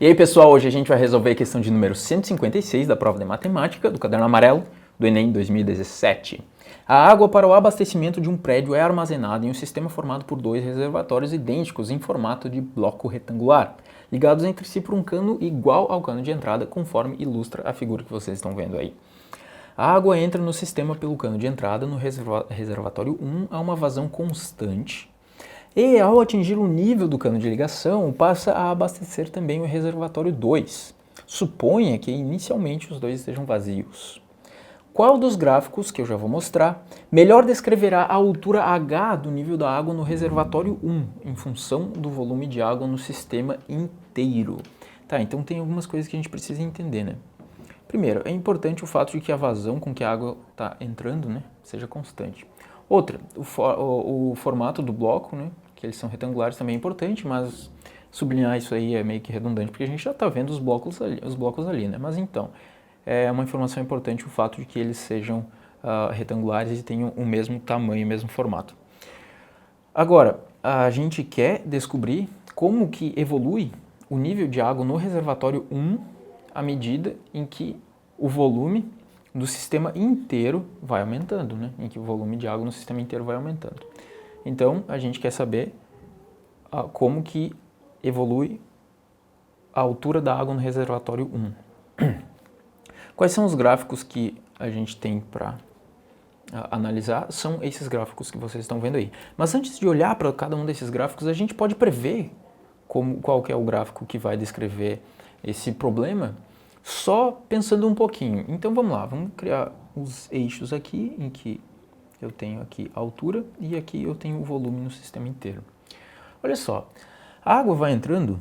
E aí, pessoal, hoje a gente vai resolver a questão de número 156 da prova de matemática do caderno amarelo do Enem 2017. A água para o abastecimento de um prédio é armazenada em um sistema formado por dois reservatórios idênticos em formato de bloco retangular, ligados entre si por um cano igual ao cano de entrada, conforme ilustra a figura que vocês estão vendo aí. A água entra no sistema pelo cano de entrada no reservatório 1 a uma vazão constante, e ao atingir o nível do cano de ligação, passa a abastecer também o reservatório 2. Suponha que inicialmente os dois estejam vazios. Qual dos gráficos, que eu já vou mostrar, melhor descreverá a altura H do nível da água no reservatório 1, em função do volume de água no sistema inteiro? Tá, então tem algumas coisas que a gente precisa entender, né? Primeiro, é importante o fato de que a vazão com que a água está entrando, né, seja constante. Outra, o formato do bloco, né, que eles são retangulares, também é importante, mas sublinhar isso aí é meio que redundante, porque a gente já está vendo os blocos ali, né? Mas então, é uma informação importante o fato de que eles sejam retangulares e tenham o mesmo tamanho, o mesmo formato. Agora, a gente quer descobrir como que evolui o nível de água no reservatório 1 à medida em que o volume do sistema inteiro vai aumentando, né? Em que o volume de água no sistema inteiro vai aumentando. Então, a gente quer saber como que evolui a altura da água no reservatório 1. Quais são os gráficos que a gente tem para analisar? São esses gráficos que vocês estão vendo aí. Mas antes de olhar para cada um desses gráficos, a gente pode prever qual que é o gráfico que vai descrever esse problema, só pensando um pouquinho. Então vamos lá, vamos criar os eixos aqui, em que eu tenho aqui a altura e aqui eu tenho o volume no sistema inteiro. Olha só, a água vai entrando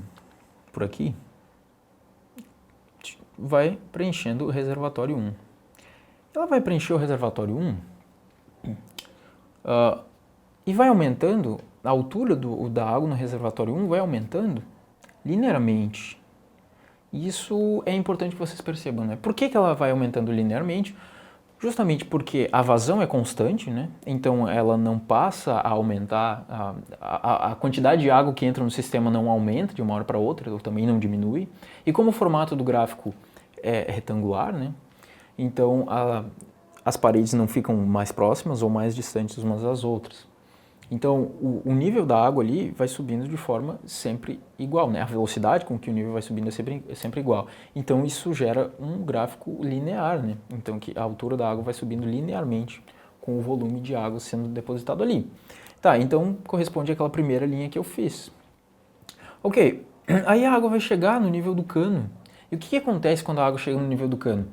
por aqui, vai preenchendo o reservatório 1. Ela vai preencher o reservatório 1 e vai aumentando, a altura da água no reservatório 1 vai aumentando linearmente. Isso é importante que vocês percebam, né? Por que ela vai aumentando linearmente? Justamente porque a vazão é constante, né? Então ela não passa a aumentar, a quantidade de água que entra no sistema não aumenta de uma hora para outra, ou também não diminui. E como o formato do gráfico é retangular, né? Então as paredes não ficam mais próximas ou mais distantes umas das outras. Então, o nível da água ali vai subindo de forma sempre igual, né? A velocidade com que o nível vai subindo é sempre igual. Então, isso gera um gráfico linear, né? Então, que a altura da água vai subindo linearmente com o volume de água sendo depositado ali. Tá, então corresponde àquela primeira linha que eu fiz. Ok, aí a água vai chegar no nível do cano. E o que acontece quando a água chega no nível do cano?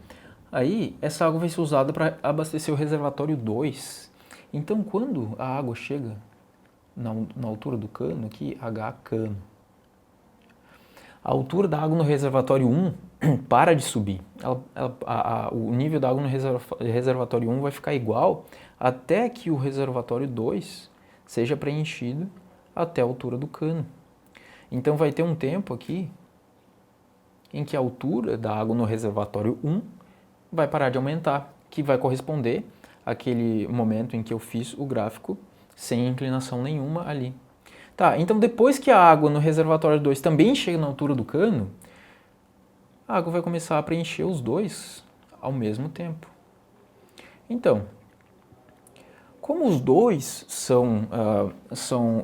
Aí, essa água vai ser usada para abastecer o reservatório 2. Então, quando a água chega na altura do cano, aqui, H cano, a altura da água no reservatório 1 para de subir. O nível da água no reservatório 1 vai ficar igual até que o reservatório 2 seja preenchido até a altura do cano. Então, vai ter um tempo aqui em que a altura da água no reservatório 1 vai parar de aumentar, que vai corresponder àquele momento em que eu fiz o gráfico sem inclinação nenhuma ali. Tá, então depois que a água no reservatório 2 também chega na altura do cano, a água vai começar a preencher os dois ao mesmo tempo. Então, como os dois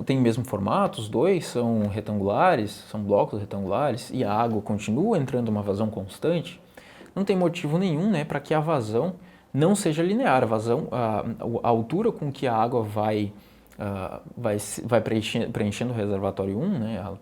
têm o mesmo formato, os dois são retangulares, são blocos retangulares, e a água continua entrando uma vazão constante, não tem motivo nenhum, né, para que a vazão não seja linear. A altura com que a água vai preenchendo o reservatório 1, né,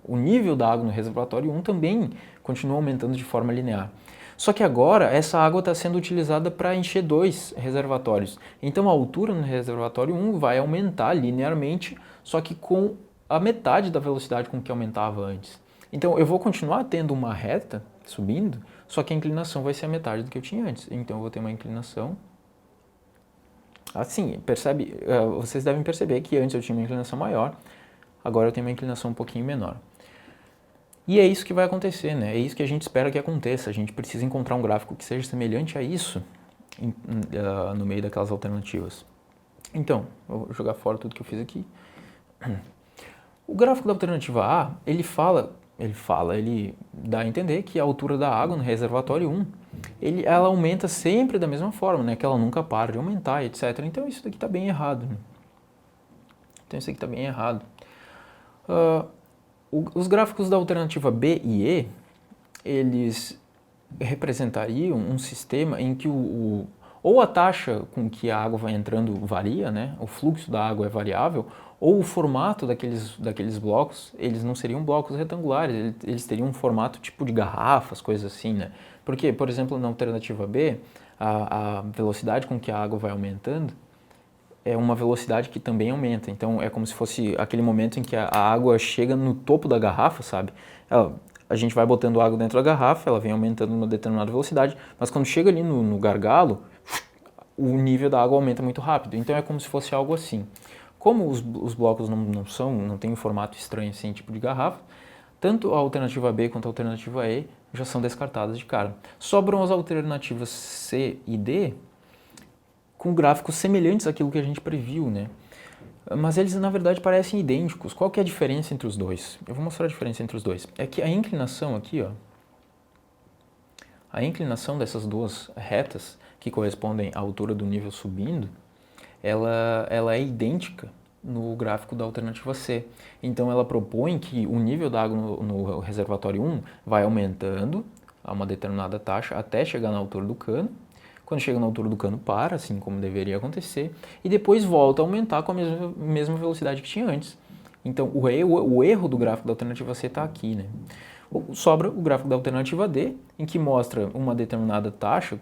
o nível da água no reservatório 1 também continua aumentando de forma linear. Só que agora essa água está sendo utilizada para encher dois reservatórios. Então a altura no reservatório 1 vai aumentar linearmente, só que com a metade da velocidade com que aumentava antes. Então eu vou continuar tendo uma reta subindo, só que a inclinação vai ser a metade do que eu tinha antes. Então eu vou ter uma inclinação assim, percebe? Vocês devem perceber que antes eu tinha uma inclinação maior, agora eu tenho uma inclinação um pouquinho menor. E é isso que vai acontecer, né? É isso que a gente espera que aconteça. A gente precisa encontrar um gráfico que seja semelhante a isso no meio daquelas alternativas. Então, vou jogar fora tudo que eu fiz aqui. O gráfico da alternativa A, ele fala ele dá a entender que a altura da água no reservatório 1, ela aumenta sempre da mesma forma, né? Que ela nunca para de aumentar, etc. Então isso daqui está bem errado. Né? Os gráficos da alternativa B e E, eles representariam um sistema em que ou a taxa com que a água vai entrando varia, né? O fluxo da água é variável, ou o formato daqueles blocos, eles não seriam blocos retangulares, eles teriam um formato tipo de garrafas, coisas assim, né? Porque, por exemplo, na alternativa B, a velocidade com que a água vai aumentando é uma velocidade que também aumenta. Então, é como se fosse aquele momento em que a água chega no topo da garrafa, sabe? A gente vai botando água dentro da garrafa, ela vem aumentando uma determinada velocidade, mas quando chega ali no gargalo, o nível da água aumenta muito rápido. Então, é como se fosse algo assim. Como os blocos não têm um formato estranho assim, tipo de garrafa, tanto a alternativa B quanto a alternativa E já são descartadas de cara. Sobram as alternativas C e D com gráficos semelhantes àquilo que a gente previu, né? Mas eles, na verdade, parecem idênticos. Qual que é a diferença entre os dois? Eu vou mostrar a diferença entre os dois. É que a inclinação aqui, ó, a inclinação dessas duas retas, que correspondem à altura do nível subindo, ela é idêntica no gráfico da alternativa C. Então, ela propõe que o nível da água no reservatório 1 vai aumentando a uma determinada taxa até chegar na altura do cano. Quando chega na altura do cano, para, assim como deveria acontecer, e depois volta a aumentar com a mesma velocidade que tinha antes. Então, o erro do gráfico da alternativa C está aqui, né? Sobra o gráfico da alternativa D, em que mostra uma determinada taxa,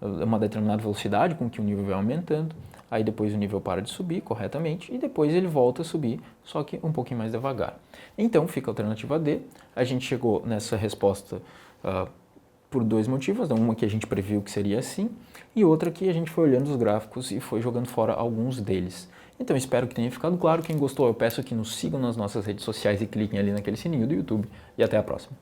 uma determinada velocidade com que o nível vai aumentando, aí depois o nível para de subir corretamente, e depois ele volta a subir, só que um pouquinho mais devagar. Então, fica a alternativa D. A gente chegou nessa resposta por dois motivos, uma que a gente previu que seria assim, e outra que a gente foi olhando os gráficos e foi jogando fora alguns deles. Então espero que tenha ficado claro. Quem gostou, eu peço que nos sigam nas nossas redes sociais e cliquem ali naquele sininho do YouTube. E até a próxima.